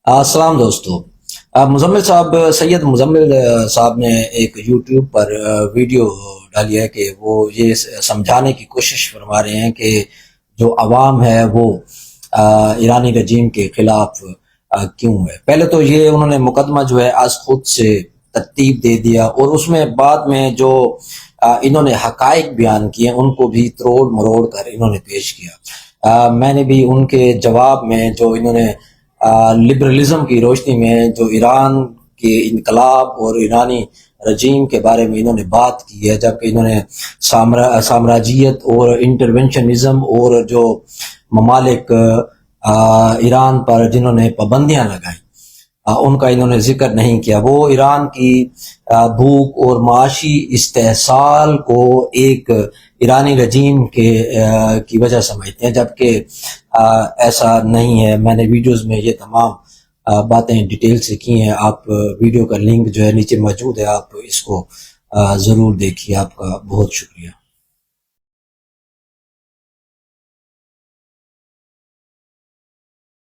السلام دوستو، مزمل صاحب سید مزمل صاحب نے ایک یوٹیوب پر ویڈیو ڈالی ہے کہ وہ یہ سمجھانے کی کوشش فرما رہے ہیں کہ جو عوام ہے وہ ایرانی رجیم کے خلاف کیوں ہے۔ پہلے تو یہ انہوں نے مقدمہ جو ہے از خود سے ترتیب دے دیا، اور اس میں بعد میں جو انہوں نے حقائق بیان کیے ان کو بھی تروڑ مروڑ کر انہوں نے پیش کیا۔ میں نے بھی ان کے جواب میں جو انہوں نے لبرلزم کی روشنی میں جو ایران کے انقلاب اور ایرانی رجیم کے بارے میں انہوں نے بات کی ہے، جبکہ انہوں نے سامراجیت اور انٹرونشنزم اور جو ممالک ایران پر جنہوں نے پابندیاں لگائیں ان کا انہوں نے ذکر نہیں کیا۔ وہ ایران کی بھوک اور معاشی استحصال کو ایک ایرانی رجیم کی وجہ سمجھتے ہیں، جبکہ ایسا نہیں ہے۔ میں نے ویڈیوز میں یہ تمام باتیں ڈیٹیل سے کی ہیں۔ آپ ویڈیو کا لنک جو ہے نیچے موجود ہے، آپ اس کو ضرور دیکھیے۔ آپ کا بہت شکریہ۔